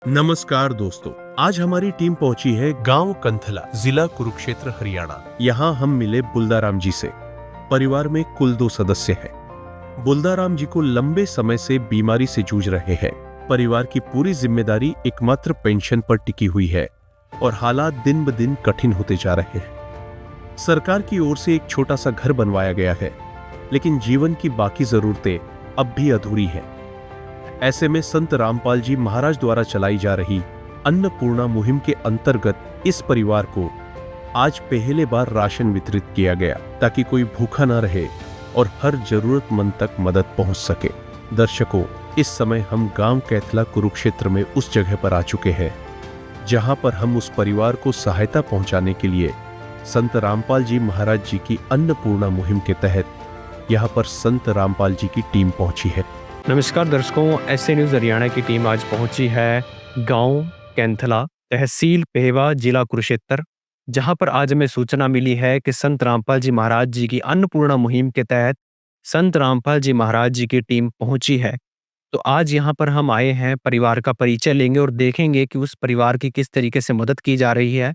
नमस्कार दोस्तों, आज हमारी टीम पहुंची है गांव कंथला, जिला कुरुक्षेत्र, हरियाणा। यहाँ हम मिले बुल्दाराम जी से। परिवार में कुल 2 सदस्य हैं। बुल्दाराम जी को लंबे समय से बीमारी से जूझ रहे हैं। परिवार की पूरी जिम्मेदारी एकमात्र पेंशन पर टिकी हुई है और हालात दिन ब दिन कठिन होते जा रहे हैं। सरकार की ओर से एक छोटा सा घर बनवाया गया है, लेकिन जीवन की बाकी जरूरतें अब भी अधूरी हैं। ऐसे में संत रामपाल जी महाराज द्वारा चलाई जा रही अन्नपूर्णा मुहिम के अंतर्गत इस परिवार को आज पहले बार राशन वितरित किया गया, ताकि कोई भूखा ना रहे और हर जरूरतमंद तक मदद पहुंच सके। दर्शकों, इस समय हम गांव कैथला कुरुक्षेत्र में उस जगह पर आ चुके हैं जहां पर हम उस परिवार को सहायता पहुंचाने के लिए संत रामपाल जी महाराज जी की अन्नपूर्णा मुहिम के तहत यहां पर संत रामपाल जी की टीम पहुंची है। नमस्कार दर्शकों, ऐसे न्यूज़ हरियाणा की टीम आज पहुंची है गांव कैंथला, तहसील पेहवा, जिला कुरुक्षेत्र, जहां पर आज हमें सूचना मिली है कि संत रामपाल जी महाराज जी की अन्नपूर्णा मुहिम के तहत संत रामपाल जी महाराज जी की टीम पहुंची है। तो आज यहां पर हम आए हैं, परिवार का परिचय लेंगे और देखेंगे कि उस परिवार की किस तरीके से मदद की जा रही है।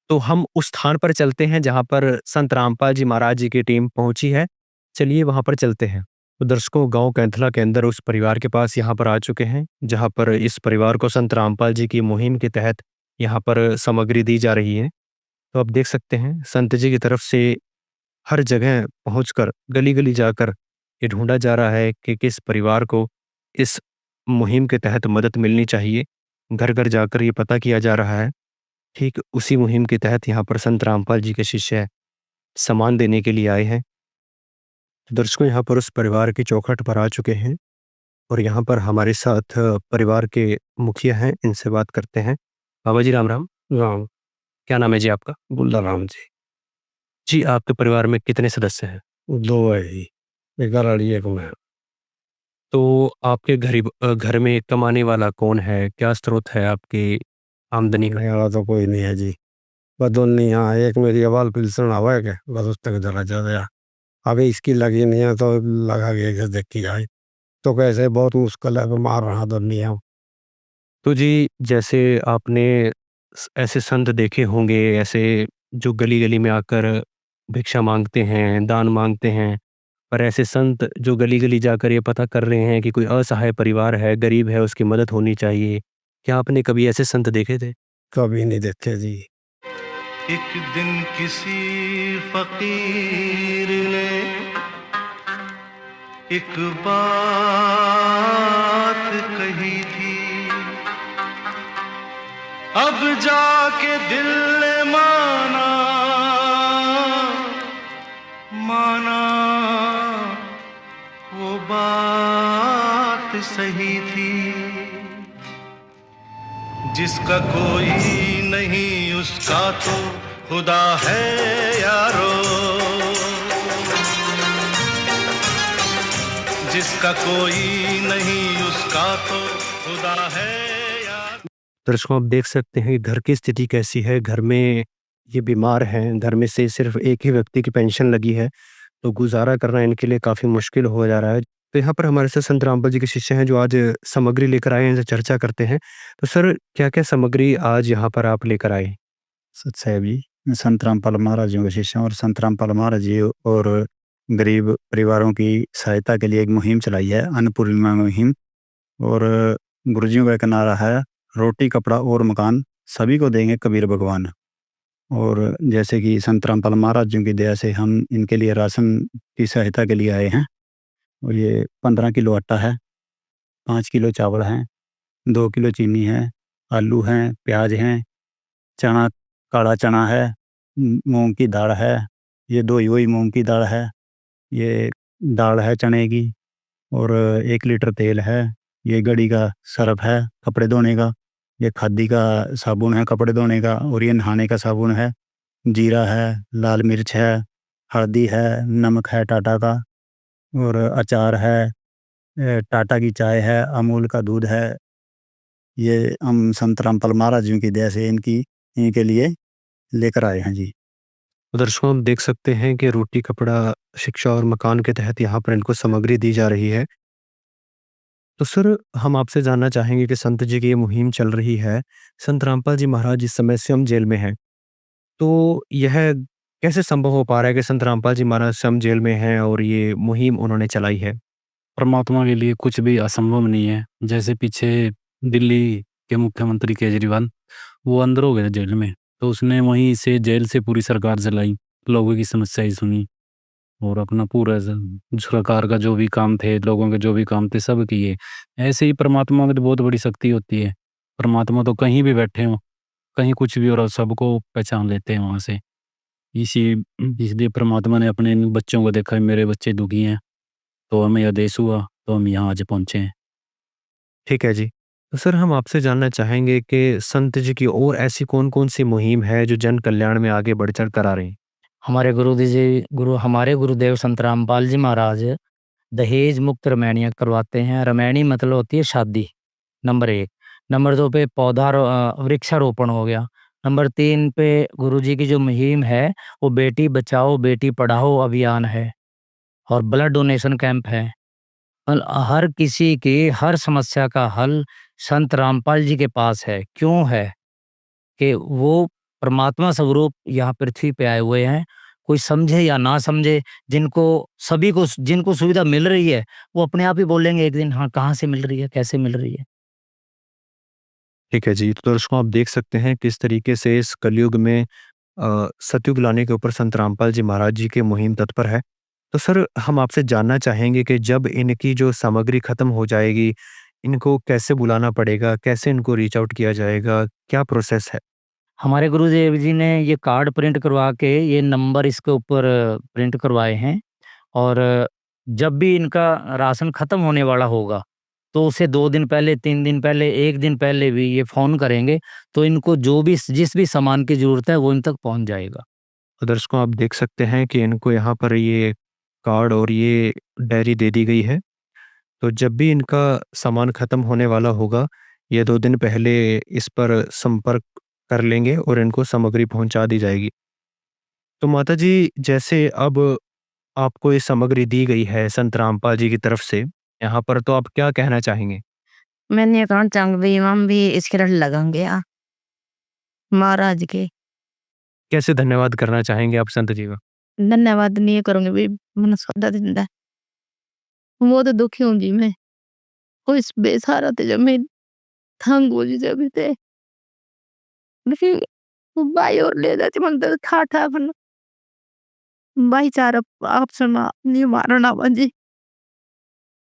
तो हम उस स्थान पर चलते हैं जहां पर संत रामपाल जी महाराज जी की टीम पहुंची है। चलिए वहां पर चलते हैं। तो दर्शकों, गांव कैंथला के अंदर उस परिवार के पास यहाँ पर आ चुके हैं जहाँ पर इस परिवार को संत रामपाल जी की मुहिम के तहत यहाँ पर सामग्री दी जा रही है। तो आप देख सकते हैं संत जी की तरफ से हर जगह पहुंचकर, गली गली जाकर ये ढूंढा जा रहा है कि किस परिवार को इस मुहिम के तहत मदद मिलनी चाहिए। घर घर जाकर ये पता किया जा रहा है। ठीक उसी मुहिम के तहत यहाँ पर संत रामपाल जी के शिष्य सामान देने के लिए आए हैं। तो दर्शकों, यहाँ पर उस परिवार की चौखट पर आ चुके हैं और यहाँ पर हमारे साथ परिवार के मुखिया हैं, इनसे बात करते हैं। बाबा जी राम राम। राम क्या नाम है जी आपका? बुल्लाराम जी। जी, आपके परिवार में कितने सदस्य हैं? 2 है जी, एक घरवाली एक मैं। तो आपके घर में कमाने वाला कौन है? क्या स्रोत है आपकी आमदनी का? खाने वाला तो कोई नहीं है जी, बस दोनों यहाँ एक मेरी अबाल पिलसन हवा है के बस उस तक चला जाता। अभी इसकी लगी नहीं है तो लगा के देखी जाए तो कैसे बहुत मुश्किल है, मार रहा दोनों। तो जी, जैसे आपने ऐसे संत देखे होंगे, ऐसे जो गली गली में आकर भिक्षा मांगते हैं, दान मांगते हैं, पर ऐसे संत जो गली गली जाकर ये पता कर रहे हैं कि कोई असहाय परिवार है, गरीब है, उसकी मदद होनी चाहिए। क्या आपने कभी ऐसे संत देखे थे? कभी नहीं देखे जी। एक दिन किसी फकीर ने एक बात कही थी, अब जाके दिल ने माना, माना वो बात सही थी। जिसका कोई नहीं उसका तो खुदा है यारो, जिसका कोई नहीं उसका तो खुदा है यार। दर्शकों, आप देख सकते हैं घर की स्थिति कैसी है। घर में ये बीमार हैं, घर में से सिर्फ एक ही व्यक्ति की पेंशन लगी है, तो गुजारा करना इनके लिए काफ़ी मुश्किल हो जा रहा है। तो यहाँ पर हमारे साथ संत रामपाल जी के शिष्य हैं जो आज सामग्री लेकर आए हैं, इनसे चर्चा करते हैं। तो सर, क्या-क्या सामग्री आज यहाँ पर आप लेकर आए? सत साहेब जी, मैं संत रामपाल महाराज जी के शिष्य हूँ और संत रामपाल महाराज जी और गरीब परिवारों की सहायता के लिए एक मुहिम चलाई है, अन्नपूर्णिमा मुहिम। और गुरुजियों का एक नारा है, रोटी कपड़ा और मकान सभी को देंगे कबीर भगवान। और जैसे कि संत रामपाल महाराज जी की दया से हम इनके लिए राशन की सहायता के लिए आए हैं। और ये 15 किलो आटा है, 5 किलो चावल हैं, 2 किलो चीनी है, आलू हैं, प्याज हैं, चना, काला चना है, मूंग की दाल है, ये धोई हुई मूंग की दाल है, ये दाल है चने की, और 1 लीटर तेल है, ये गड़ी का सर्फ है कपड़े धोने का, ये खादी का साबुन है कपड़े धोने का, और ये नहाने का साबुन है, जीरा है, लाल मिर्च है, हल्दी है, नमक है टाटा का, और अचार है, टाटा की चाय है, अमूल का दूध है। ये हम संत रामपाल महाराज जी की दया से इनके लिए लेकर आए हैं जी। तो दर्शकों, हम देख सकते हैं कि रोटी, कपड़ा, शिक्षा और मकान के तहत यहाँ पर इनको सामग्री दी जा रही है। तो सर हम आपसे जानना चाहेंगे कि संत जी की ये मुहिम चल रही है, संत रामपाल जी महाराज इस समय स्वयं जेल में हैं। तो यह कैसे संभव हो पा रहा है कि संत रामपाल जी महाराज स्वयं जेल में हैं और ये मुहिम उन्होंने चलाई है? परमात्मा के लिए कुछ भी असंभव नहीं है। जैसे पीछे दिल्ली के मुख्यमंत्री केजरीवाल, वो अंदर हो गए जेल में, तो उसने वहीं से जेल से पूरी सरकार चलाई, लोगों की समस्याएँ सुनी और अपना पूरा सरकार का जो भी काम थे, लोगों के जो भी काम थे सब किए। ऐसे ही परमात्मा की तो बहुत बड़ी शक्ति होती है। परमात्मा तो कहीं भी बैठे हों, कहीं कुछ भी हो रहा हो, सबको पहचान लेते हैं वहाँ से। इसी इसलिए परमात्मा ने अपने इन बच्चों को देखा, मेरे बच्चे दुखी हैं, तो हमें आदेश हुआ, तो हम यहाँ आज पहुँचे हैं। ठीक है जी। तो सर हम आपसे जानना चाहेंगे कि संत जी की और ऐसी कौन-कौन सी मुहिम है जो जन कल्याण में आगे बढ़-चढ़ कर आ रही हैं? हमारे गुरुदेव संत रामपाल जी महाराज दहेज मुक्त रमैनियाँ करवाते हैं। रमैनी मतलब होती है शादी, नंबर 1। नंबर 2 पे वृक्षारोपण हो गया। नंबर 3 पे गुरुजी की जो मुहिम है, वो बेटी बचाओ बेटी पढ़ाओ अभियान है और ब्लड डोनेशन कैंप है। हर किसी की हर समस्या का हल संत रामपाल जी के पास है। क्यों है? कि वो परमात्मा स्वरूप यहाँ पृथ्वी पे आए हुए हैं। कोई समझे या ना समझे, जिनको सुविधा मिल रही है, वो अपने आप ही बोलेंगे एक दिन, हाँ, कहाँ से मिल रही है, कैसे मिल रही है। ठीक है जी। तो दर्शकों आप देख सकते हैं किस तरीके से इस कलयुग में सतयुग लाने के ऊपर संत रामपाल जी महाराज जी की मुहिम तत्पर है। तो सर हम आपसे जानना चाहेंगे कि जब इनकी जो सामग्री खत्म हो जाएगी, इनको कैसे बुलाना पड़ेगा? कैसे इनको रीच आउट किया जाएगा? क्या प्रोसेस है? हमारे गुरुदेव जी ने ये कार्ड प्रिंट करवा के ये नंबर इसके ऊपर प्रिंट करवाए हैं और जब भी इनका राशन खत्म होने वाला होगा, तो उसे 2 दिन पहले, 3 दिन पहले, 1 दिन पहले भी ये फ़ोन करेंगे, तो इनको जिस भी सामान की ज़रूरत है, वो इन तक पहुँच जाएगा। तो दर्शकों आप देख सकते हैं कि इनको यहाँ पर ये कार्ड और ये डायरी दे दी गई है। तो जब भी इनका सामान खत्म होने वाला होगा, ये 2 दिन पहले इस पर संपर्क कर लेंगे और इनको सामग्री पहुँचा दी जाएगी। तो माताजी जैसे अब आपको ये सामग्री दी गई है संत रामपाल जी की तरफ से, यहाँ पर तो आप क्या कहना चाहेंगे? मैंने कहा चंग भी हम भी इसके रट लगेंगे महाराज के। कैसे धन्यवाद करना चाहेंगे आप संत जी का? धन्यवाद नहीं करूंगी भी, मन सौदा दिंदा है। वो तो दुखी हूँ जी मैं, वो इस बेसहारा थे जब मैं थंग हो जी जब थे लेकिन वो बाई और ले जाती मन तो ठा अपन भाईचारा आप सुना नहीं मारना बजी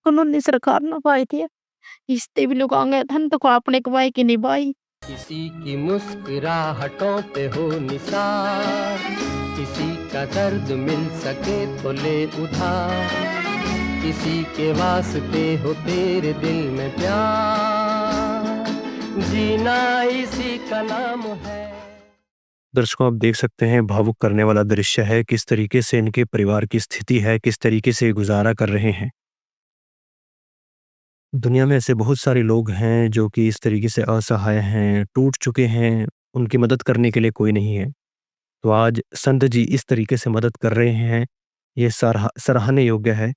कानूनी सरकार ना पाई थी इस्ते भी लोग आगे धन तो को अपने कमाई की निभाई। किसी की मुस्कुराहटों पे हो निसार, किसी का दर्द मिल सके तो ले उधार, किसी के वास्ते हो तेरे दिल में प्यार, जीना इसी का नाम है। दर्शकों आप देख सकते हैं भावुक करने वाला दृश्य है, किस तरीके से इनके परिवार की स्थिति है, किस तरीके से गुजारा कर रहे हैं। दुनिया में ऐसे बहुत सारे लोग हैं जो कि इस तरीके से असहाय हैं, टूट चुके हैं, उनकी मदद करने के लिए कोई नहीं है। तो आज संत जी इस तरीके से मदद कर रहे हैं, ये सराहनीय योग्य है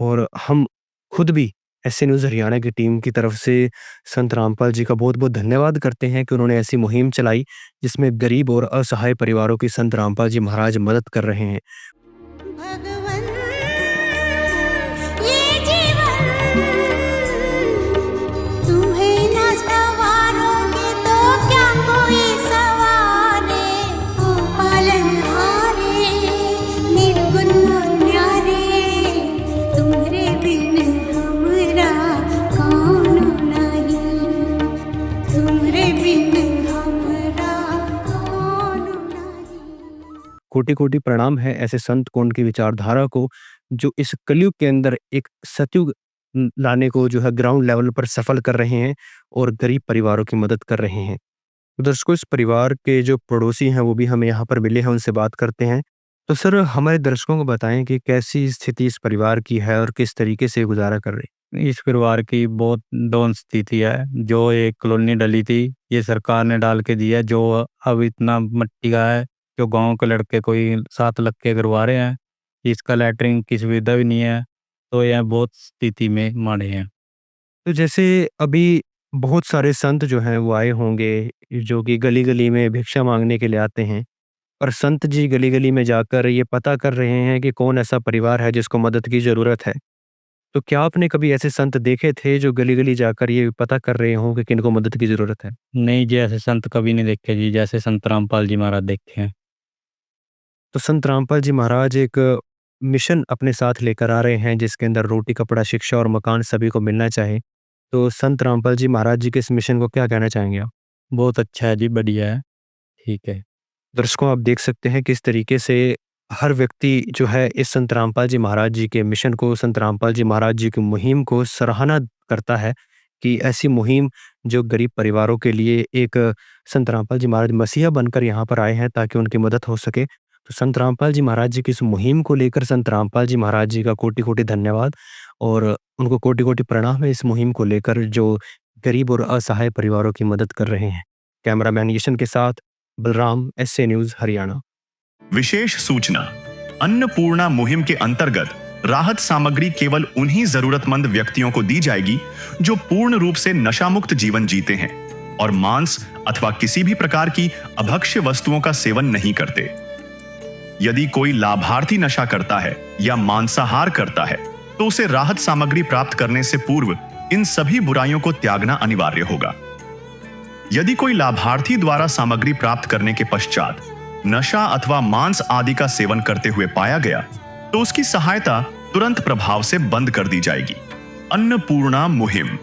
और हम खुद भी एसए न्यूज़ हरियाणा की टीम की तरफ से संत रामपाल जी का बहुत-बहुत धन्यवाद करते हैं कि उन्होंने ऐसी मुहिम चलाई, जिसमें गरीब और असहाय परिवारों की संत रामपाल जी महाराज मदद कर रहे हैं। भगवन ये जीवन तुम्हें न सवारोगे तो क्या कोई सवारे, ओ पालनहारे निर्गुण न्यारे, तुम्हारे बिन हमरा कौन नहीं, तुम्हारे बिन हमरा कौन नहीं। कोटि-कोटि प्रणाम है ऐसे संत को, उनकी विचारधारा को, जो इस कलयुग के अंदर एक सतयुग लाने को जो है ग्राउंड लेवल पर सफल कर रहे हैं और गरीब परिवारों की मदद कर रहे हैं। तो दर्शकों इस परिवार के जो पड़ोसी हैं वो भी हमें यहाँ पर मिले हैं, उनसे बात करते हैं। तो सर हमारे दर्शकों को बताएं कि कैसी स्थिति इस परिवार की है और किस तरीके से गुजारा कर रहे हैं? इस परिवार की बहुत दयनीय स्थिति है। जो एक कॉलोनी डली थी, ये सरकार ने डाल के दी है, जो अब इतना मिट्टी का है, जो गांव के लड़के कोई 7 लाख के करवा रहे हैं। इसका लैटरिन की सुविधा भी नहीं है, तो यह बहुत स्थिति में माड़े हैं। तो जैसे अभी बहुत सारे संत जो हैं वो आए होंगे, जो कि गली-गली में भिक्षा माँगने के लिए आते हैं और संत जी गली-गली में जाकर ये पता कर रहे हैं कि कौन ऐसा परिवार है जिसको मदद की ज़रूरत है। तो क्या आपने कभी ऐसे संत देखे थे जो गली-गली जाकर ये पता कर रहे हों कि किनको मदद की ज़रूरत है? नहीं जी, ऐसे संत कभी नहीं देखे जी, जैसे संत रामपाल जी महाराज देखे हैं। तो संत रामपाल जी महाराज एक मिशन अपने साथ लेकर आ रहे हैं जिसके अंदर रोटी, कपड़ा, शिक्षा और मकान सभी को मिलना चाहिए। तो संत रामपाल जी महाराज जी के इस मिशन को क्या कहना चाहेंगे आप? बहुत अच्छा है जी, बढ़िया है, ठीक है। दर्शकों, आप देख सकते हैं किस तरीके से हर व्यक्ति जो है इस संत रामपाल जी महाराज जी के मिशन को, संत रामपाल जी महाराज जी की मुहिम को सराहना करता है कि ऐसी मुहिम जो गरीब परिवारों के लिए एक संत रामपाल जी महाराज मसीहा बनकर यहाँ पर आए हैं ताकि उनकी मदद हो सके। तो संत रामपाल जी महाराज जी की इस मुहिम को लेकर संत रामपाल जी महाराज जी का कोटि-कोटि धन्यवाद और उनको कोटि-कोटि प्रणाम है इस मुहिम को लेकर जो गरीब और असहाय परिवारों की मदद कर रहे हैं। कैमरामैन यशन के साथ बलराम, एसए न्यूज़, हरियाणा। विशेष सूचना, अन्नपूर्णा मुहिम के अंतर्गत राहत सामग्री केवल उन्हीं जरूरतमंद व्यक्तियों को दी जाएगी जो पूर्ण रूप से नशामुक्त जीवन जीते हैं और मांस अथवा किसी भी प्रकार की अभक्ष्य वस्तुओं का सेवन नहीं करते। यदि कोई लाभार्थी नशा करता है या मांसाहार करता है तो उसे राहत सामग्री प्राप्त करने से पूर्व इन सभी बुराइयों को त्यागना अनिवार्य होगा। यदि कोई लाभार्थी द्वारा सामग्री प्राप्त करने के पश्चात नशा अथवा मांस आदि का सेवन करते हुए पाया गया तो उसकी सहायता तुरंत प्रभाव से बंद कर दी जाएगी। अन्नपूर्णा मुहिम।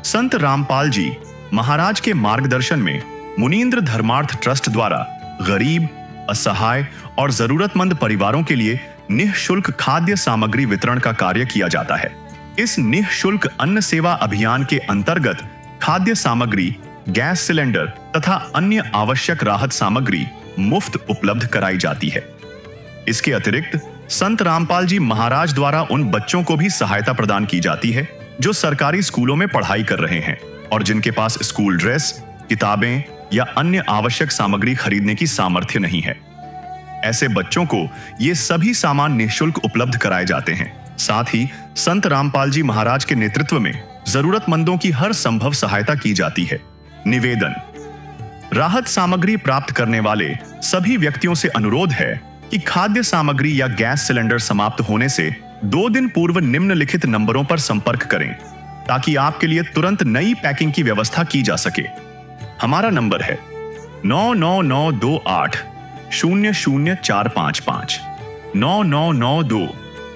संत रामपाल जी महाराज के मार्गदर्शन में मुनींद्र धर्मार्थ ट्रस्ट द्वारा गरीब, असहाय और जरूरतमंद परिवारों के लिए निःशुल्क खाद्य सामग्री वितरण का कार्य किया जाता है। इस निःशुल्क अन्न सेवा अभियान के अंतर्गत खाद्य सामग्री, गैस सिलेंडर तथा अन्य आवश्यक राहत सामग्री मुफ्त उपलब्ध कराई जाती है। इसके अतिरिक्त संत रामपाल जी महाराज द्वारा उन बच्चों को भी सहायता प्रदान की जाती है जो सरकारी स्कूलों में पढ़ाई कर रहे हैं और जिनके पास स्कूल ड्रेस, किताबें या अन्य आवश्यक सामग्री खरीदने की सामर्थ्य नहीं है। ऐसे बच्चों को ये सभी सामान निःशुल्क उपलब्ध कराए जाते हैं। साथ ही संत रामपाल जी महाराज के नेतृत्व में जरूरतमंदों की हर संभव सहायता की जाती है। निवेदन, राहत सामग्री प्राप्त करने वाले सभी व्यक्तियों से अनुरोध है कि खाद्य सामग्री या गैस सिलेंडर समाप्त होने से 2 दिन पूर्व निम्नलिखित नंबरों पर संपर्क करें ताकि आपके लिए तुरंत नई पैकिंग की व्यवस्था की जा सके। हमारा नंबर है 99928 00455 9992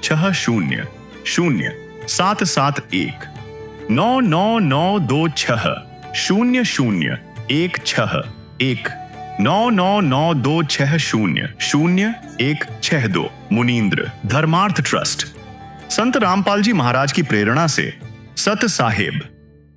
60 0771 99926 0016 99926000162 मुनींद्र धर्मार्थ ट्रस्ट। संत रामपाल जी महाराज की प्रेरणा से सत साहिब